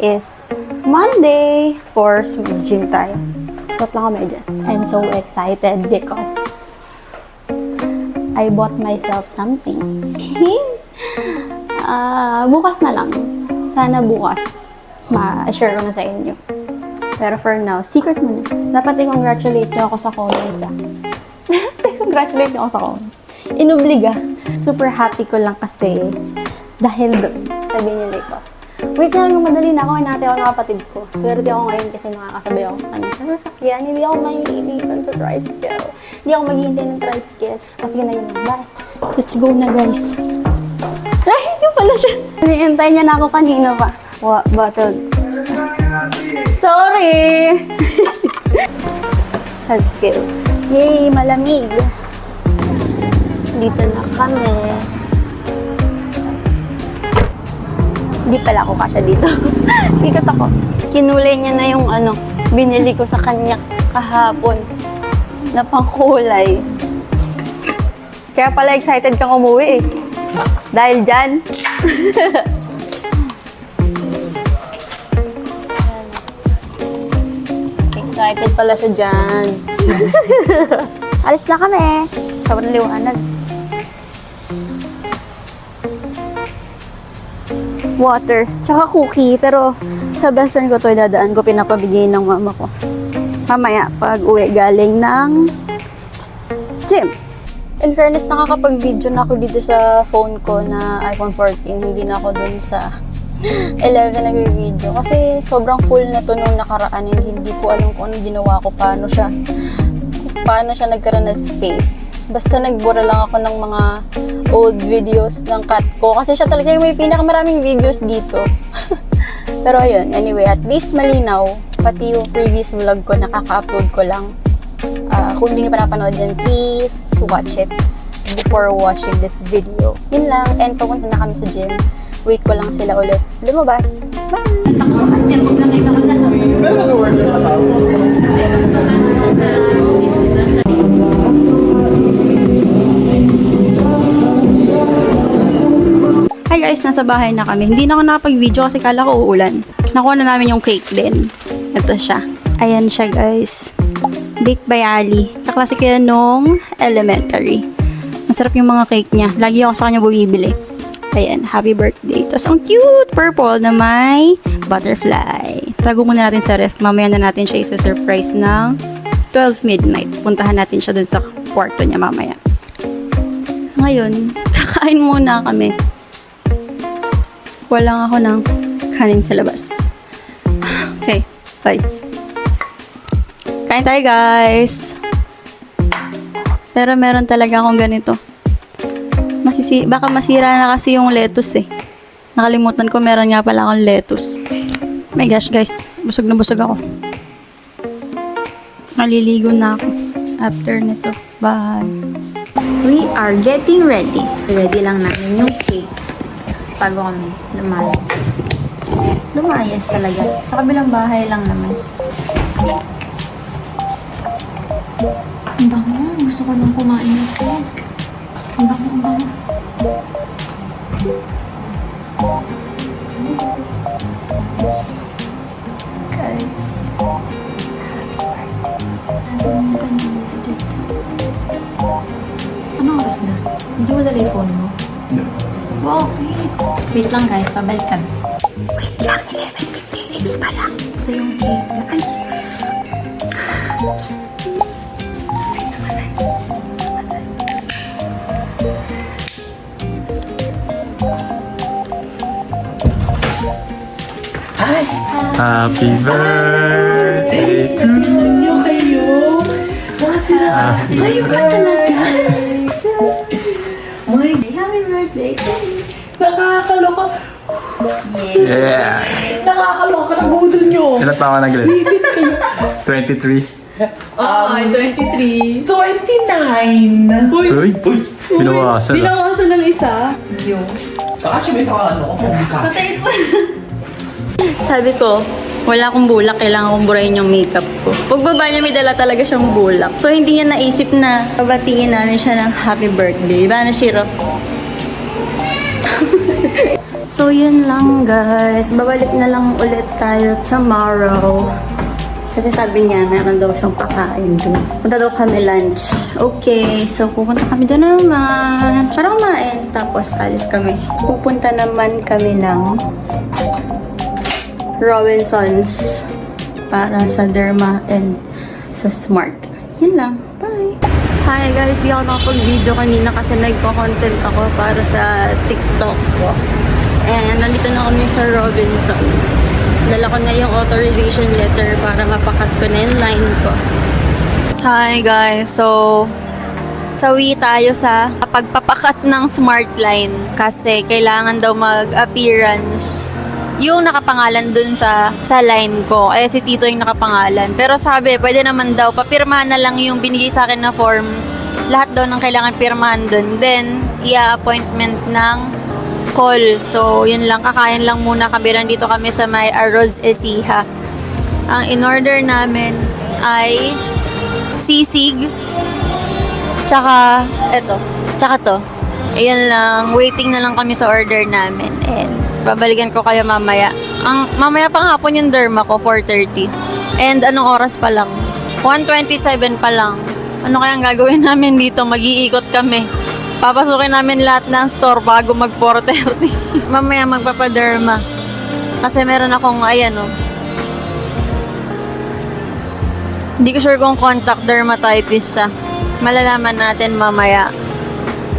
is Monday. Of course, mag-gym tayo. Suot lang ako medyas. I'm so excited because I bought myself something. Bukas na lang. Sana bukas ma-share ko na sa inyo. Pero for now, secret muna. Dapat i-congratulate nyo ako sa comments, congratulate nyo ako sa comments. Inubliga. Super happy ko lang kasi dahil doon, sabi nila ko, wait lang, madali na ako, hinati ako ng kapatid ko. Swerte ako ngayon kasi makakasabay ako sa kanya. Sa sasakyan, hindi ako mahihilintan sa tricycle. Hindi ako maghihintay ng tricycle. O sige na yun, bye. Let's go na, guys. Ay, yun pala siya. Hinihintay niya na ako kanina pa. Bottle. Sorry! Let's go. Yay, malamig. Dito na kami. Hindi pala ako kasya dito. Ikot ako. Kinulay niya na yung binili ko sa kanya kahapon na pangkulay. Kaya pala excited kang umuwi eh. Dahil dyan. Excited pala siya dyan. Alis na kami. Sobrang liwanag. Water, tsaka cookie. Pero sa best friend ko to dadaan ko, pinapabigay ng mama ko. Mamaya, pag uwi galing ng gym. In fairness, nakakapag-video na ako dito sa phone ko na iPhone 14. Hindi na ako dun sa 11 nag-video. Kasi sobrang full na to nung nakaraan and hindi ko alam kung anong ginawa ko, paano siya nagkaroon ng space. Basta nagbura lang ako ng mga old videos ng cat ko. Kasi siya talaga yung may pinakamaraming videos dito. Pero ayun, anyway, at least malinaw. Pati yung previous vlog ko, nakaka-upload ko lang. Kung hindi niyo pa napanood yan, please watch it before watching this video. Yun lang, and papunta na kami sa gym. Wait ko lang sila ulit lumabas. Bye! Hi guys, nasa bahay na kami. Hindi na ako nakapag-video kasi kala ko uulan. Nakuha na namin yung cake din. Ito siya. Ayan siya guys. Baked by Ali. Kaklase ko yan nung elementary. Masarap yung mga cake niya. Lagi ako sa kanya bumibili. Ayan, happy birthday. Tapos ang cute purple na may butterfly. Tago muna natin sa ref. Mamaya na natin siya isa-surprise ng 12 midnight. Puntahan natin siya dun sa kwarto niya mamaya. Ngayon, kakain muna kami. Walang ako ng kanin sa labas. Okay, bye. Kain tayo guys. Pero meron talaga akong ganito. Baka masira na kasi yung lettuce eh. Nakalimutan ko meron nga pala akong lettuce. My gosh guys, busog na busog ako. Maliligo na ako after nito. Bye. We are getting ready. Ready lang namin yung cake. Bago kami lumayas. Lumayas talaga. Sa kabilang bahay lang naman. Ang bango. Gusto ko nang kumain ng cake. Ang bango, ang bango. Guys. Anong oras na? Hindi mo dala yung phone mo? Bakit? Wait lang guys, pabalik kami. Wait lang, 11:56 pa lang. Ito yung cake na. Ay! Hi! Happy birthday to you! Kayo! Mga sila! Kayo ka talaga! Happy birthday! Nakakaloka! Yeah! Nakakaloka na budol nyo! Ilan pa ako nag-ilan? Visit kayo! 23. Ay, 23. 29! Uy! Binawasan na. Binawasan ng isa. Yung. Kakasya may isa ka publika. Patayin mo. Sabi ko, wala akong bulak, kailangan kong burahin yung makeup ko. Pagbaba niya, may dala talaga siyang bulak. So, hindi niya naisip na pabatiin namin siya ng happy birthday. Diba na, Shiro? So, yun lang guys. Babalik na lang ulit tayo tomorrow. Kasi sabi niya, meron daw siyang pakain doon. Punta daw kami lunch. Okay, so pupunta kami doon naman. Para kumain. Tapos alis kami. Pupunta naman kami ng Robinsons para sa Derma and sa Smart. Yun lang. Bye! Hi guys, di ako nakapag-video kanina kasi nagko-content ako para sa TikTok ko. And nandito na kami sa Robinsons. Dala ko na yung authorization letter para mapakat ko na yung line ko. Hi guys, so sawi tayo sa pagpapakat ng Smart Line kasi kailangan daw mag-appearance yung nakapangalan dun sa line ko. Kaya si Tito yung nakapangalan. Pero sabi, pwede naman daw, papirmahan na lang yung binigay sa akin na form. Lahat daw ng kailangan pirmahan dun. Then, i-appointment ng call. So, yun lang. Kakain lang muna kami. Nandito kami sa may Arroz Ecija. Ang in-order namin ay sisig. Tsaka, eto. Tsaka to. Ayan lang. Waiting na lang kami sa order namin. And, babalikan ko kayo mamaya. Mamaya pang hapon yung Derma ko, 4:30. And, anong oras pa lang? 1:27 pa lang. Ano kayang gagawin namin dito? Mag-iikot kami. Papasukin namin lahat ng store bago mag 4:30. Mamaya magpapaderma. Kasi meron akong, ayan o. Hindi ko sure kung contact dermatitis siya. Malalaman natin mamaya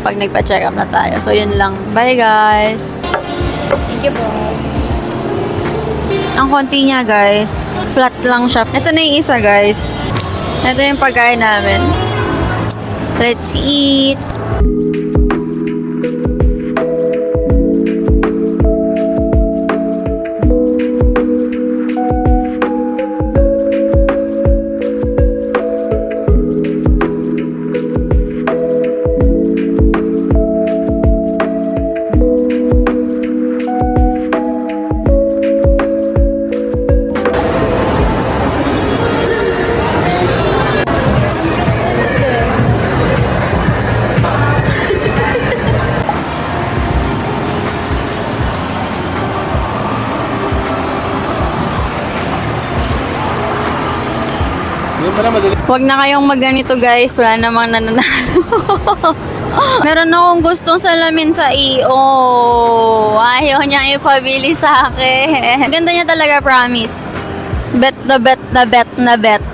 pag nagpa-check up na tayo. So, yun lang. Bye, guys! Thank you po. Ang konti niya, guys. Flat lang siya. Ito na yung isa, guys. Ito yung pagkain namin. Let's eat! Huwag na kayong magganito guys, wala namang nananalo. Meron akong gustong salamin sa EO. Ayaw niya ipabili sa akin. Ganda niya talaga, promise. Bet na bet na bet na bet.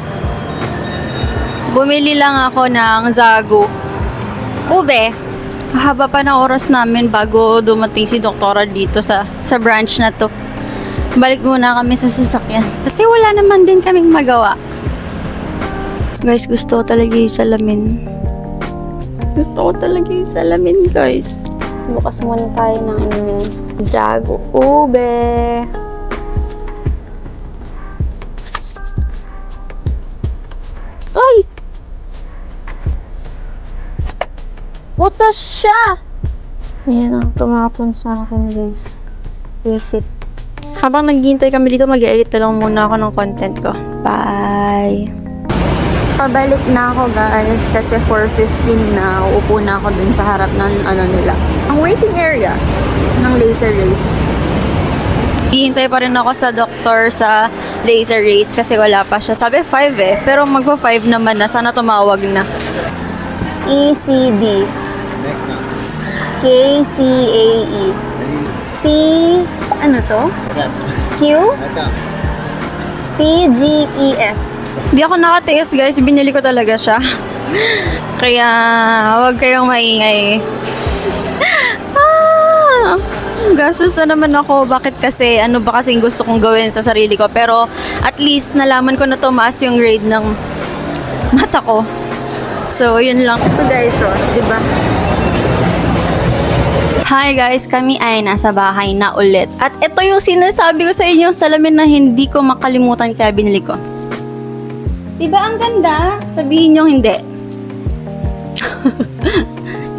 Bumili lang ako ng Zago. Ube, mahaba pa na oras namin bago dumating si doktora dito sa branch na to. Balik muna kami sa sasakyan. Kasi wala naman din kaming magawa. Guys, gusto ko talaga yung salamin. Gusto ko talaga yung salamin, guys. Bukas muna tayo ng Zago Ube. Ay! Puta siya! Ayan ang tumapon sa akin, guys. Visit. Habang naghihintay kami dito, mag-edit na lang muna ako ng content ko. Bye! Pabalik na ako guys kasi 4:15 na. Uupo na ako dun sa harap ng nila. Ang waiting area ng laser race. Hihintay pa rin ako sa doktor sa laser race kasi wala pa siya. Sabi 5 eh. Pero magpa 5 naman na. Sana tumawag na. ECD. KCAE. T... Ano to? Q? TGEF. Di ako nakatiis guys, binili ko talaga siya. Kaya, huwag kayong maingay. Gastos na naman ako. Bakit kasi, ano ba kasing gusto kong gawin sa sarili ko. Pero, at least, nalaman ko na tumaas yung grade ng mata ko. So, yun lang. Ito guys, oh, diba? Hi guys, kami ay nasa bahay na ulit. At ito yung sinasabi ko sa inyo, salamin na hindi ko makalimutan kaya binili ko. Diba ang ganda? Sabihin nyo hindi.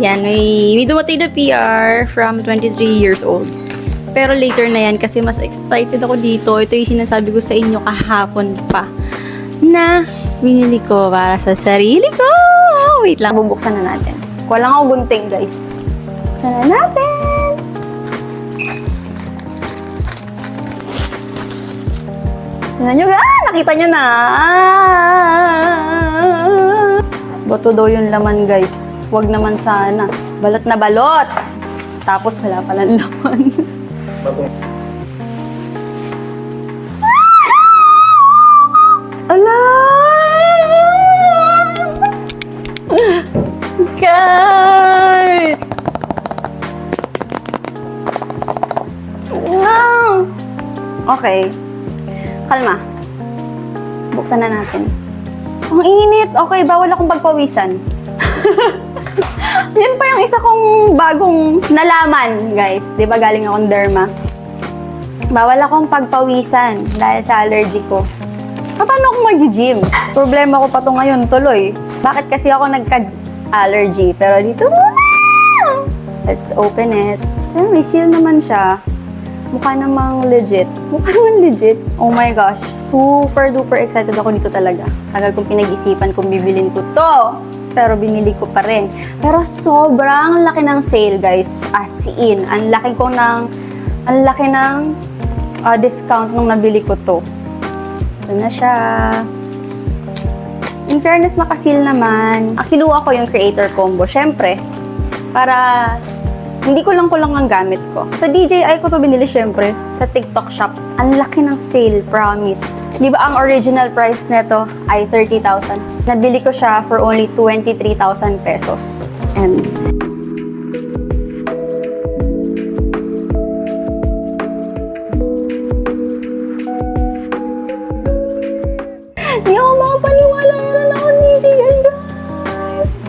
Yan, may dumating na PR from 23 years old. Pero later na yan kasi mas excited ako dito. Ito yung sinasabi ko sa inyo kahapon pa na binili ko para sa sarili ko. Wait lang, bubuksan na natin. Kuha lang ako gunting guys. Buksan na natin. Tingnan nyo, nakita nyo na. Boto daw yung laman, guys. Huwag naman sana. Balot na balot. Tapos wala palang laman. Ala! Guys! No! Okay. Kalma. Buksan na natin. Ang init. Okay, bawal akong pagpawisan. Yan pa yung isa kong bagong nalaman, guys. Di ba galing akong derma? Bawal akong pagpawisan dahil sa allergy ko. Paano ako mag-gym? Problema ko pa to ngayon, tuloy. Bakit kasi ako nagka-allergy? Pero dito muna! Let's open it. So, may seal naman siya. Mukha namang legit. Mukha naman legit. Oh my gosh. Super duper excited ako dito talaga. Tagal kong pinag-isipan kung bibilin ko to. Pero binili ko pa rin. Pero sobrang laki ng sale, guys. As in. Ang laki ng discount nung nabili ko to. Ito na siya. In fairness, makasil naman. Kinuha ko yung creator combo. Syempre, para hindi ko lang ang gamit ko. Sa DJI ko to binili syempre. Sa TikTok shop. Ang laki ng sale, promise. Di ba ang original price nito ay 30,000? Nabili ko siya for only 23,000 pesos. And di ako makapaniwala na ako DJI, guys.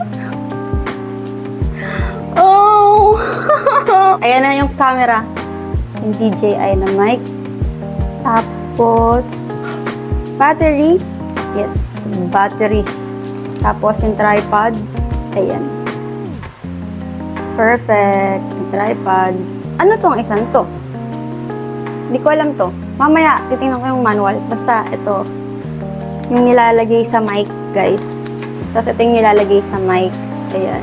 Oh! Ayan na yung camera. Yung DJI na mic. Tapos, battery. Yes, battery. Tapos yung tripod. Ayan. Perfect. Yung tripod. Ano tong isang to? Hindi ko alam to. Mamaya, titingnan ko yung manual. Basta, ito. Yung nilalagay sa mic, guys. Tapos ito yung nilalagay sa mic. Ayan.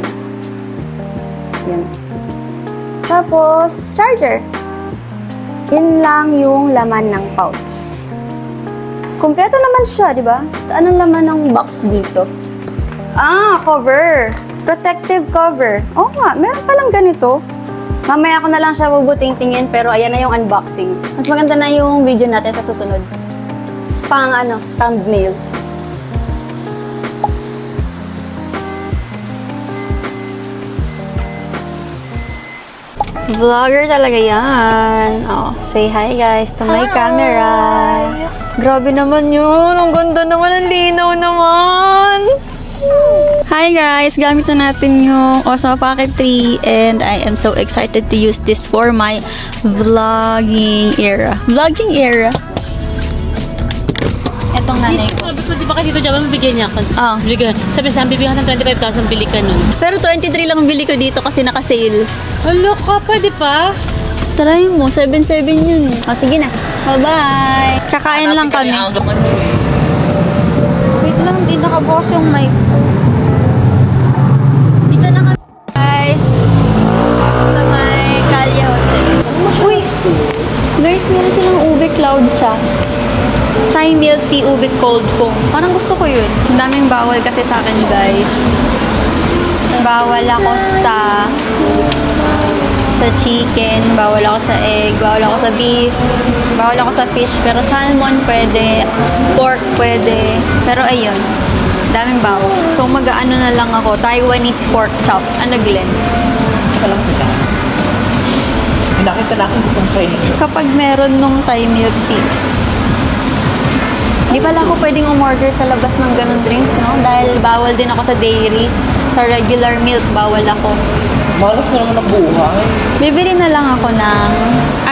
Ayan. Tapos, charger. Yun lang yung laman ng pouch. Kompleto naman siya, di ba? Anong laman ng box dito? Cover. Protective cover. Oo nga, meron palang ganito. Mamaya ko na lang siya bubuting tingin, pero ayan na yung unboxing. Mas maganda na yung video natin sa susunod. Thumbnail. Vlogger talaga yan. Oh, say hi guys to my camera. Grabe naman yun. Ang ganda naman. Ang linaw naman. Hi guys! Gamit na natin yung Osmo Pocket 3 and I am so excited to use this for my vlogging era. Etong nanay ko. Sabi ko, di ba kasi ito dyan, mabigyan niya ako. Oh. Sabi sa bibigyan ka ng 25,000, bili ka nun. Pero 23 lang ang bili ko dito kasi naka-sale. Alo ka, pwede pa? Try mo, 7.7 yun. Oh, sige na. Bye-bye! Kakain lang kami. Wait lang, di nakabukas yung mic. Dito na kami, guys. Sa may Calle Jose. Uy! Guys, meron silang ube cloud cha. Thai milk tea ube cold foam. Parang gusto ko yun. Ang daming bawal kasi sa akin, guys. Bawal ako sa chicken, bawal ako sa egg, bawal ako sa beef, bawal ako sa fish, pero salmon pwede, pork pwede, pero ayun, daming bawal. So mag-ano na lang ako, Taiwanese pork chop. Ano, Glenn? Walang kita. Nakita na akong gustong try nito. Kapag meron nung Thai milk tea. Di pala ako pwedeng umorder sa labas ng ganun drinks, no? Dahil bawal din ako sa dairy. Sa regular milk, bawal ako. Malas mo naman ang buhay. Bibili na lang ako ng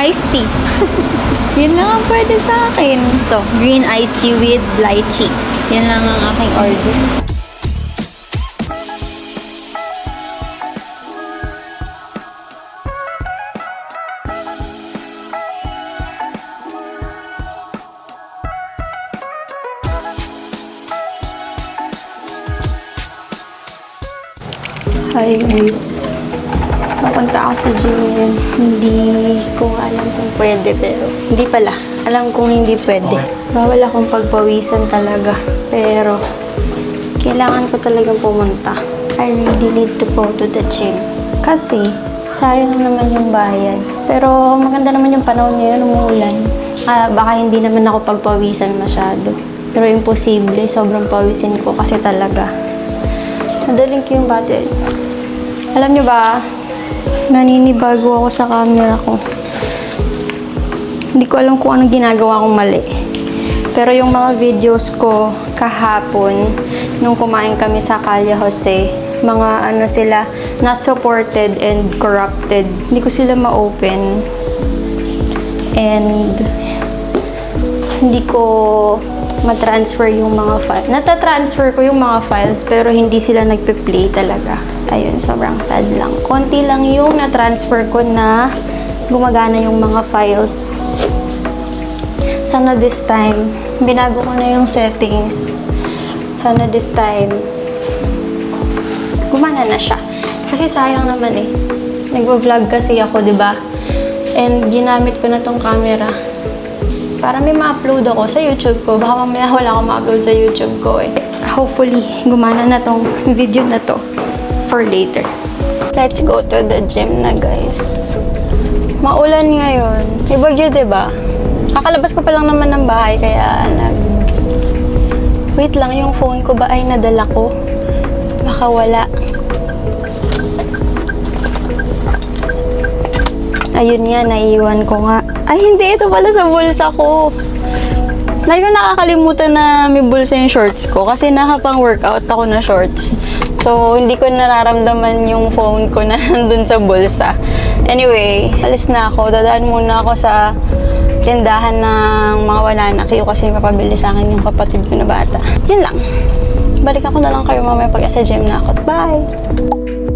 iced tea. Yun lang ang pwede sa akin. Ito, green iced tea with lychee. Yan lang ang aking order. Hi guys. mapunta ako sa gym ngayon. Hindi ko alam kung pwede, pero hindi pala. Alam kong hindi pwede. Bawal akong pagpawisan talaga. Pero, kailangan ko talagang pumunta. I really need to go to the gym. Kasi, sayang naman yung bayad. Pero, maganda naman yung panahon ngayon, umuulan. Baka hindi naman ako pagpawisan masyado. Pero imposible, sobrang pawisin ko kasi talaga. Nadaling ko yung bati. Alam nyo ba, naninibago ako sa camera ko. Hindi ko alam kung anong ginagawa kong mali. Pero yung mga videos ko kahapon, nung kumain kami sa Calle Jose, mga ano sila, not supported and corrupted. Hindi ko sila ma-open. And hindi ko matransfer yung mga files. Natatransfer ko yung mga files pero hindi sila nagpe-play talaga. Ayun, sobrang sad lang. Konti lang yung na-transfer ko na gumagana yung mga files. Sana this time, binago ko na yung settings. Sana this time, gumana na siya. Kasi sayang naman eh. Nagvo-vlog kasi ako, di ba? And ginamit ko na tong camera para may ma-upload ako sa YouTube ko. Baka mamaya wala akong ma-upload sa YouTube ko eh. Hopefully, gumana na tong video na to for later. Let's go to the gym na, guys. Maulan ngayon. May bagyo, diba? Kakalabas ko pa lang naman ng bahay, kaya Wait lang, yung phone ko ba ay nadala ko? Baka wala. Ayun nga, naiiwan ko nga. Ay, hindi. Ito pala sa bulsa ko. Lagi ko nakakalimutan na may bulsa yung shorts ko kasi nakapang-workout ako na shorts. So, hindi ko nararamdaman yung phone ko na nandun sa bulsa. Anyway, alis na ako. Dadaan muna ako sa tindahan ng mga wala na kayo kasi mapabili sa akin yung kapatid ko na bata. Yun lang. Balikan ko na lang kayo mamaya pag sa gym na ako. Bye!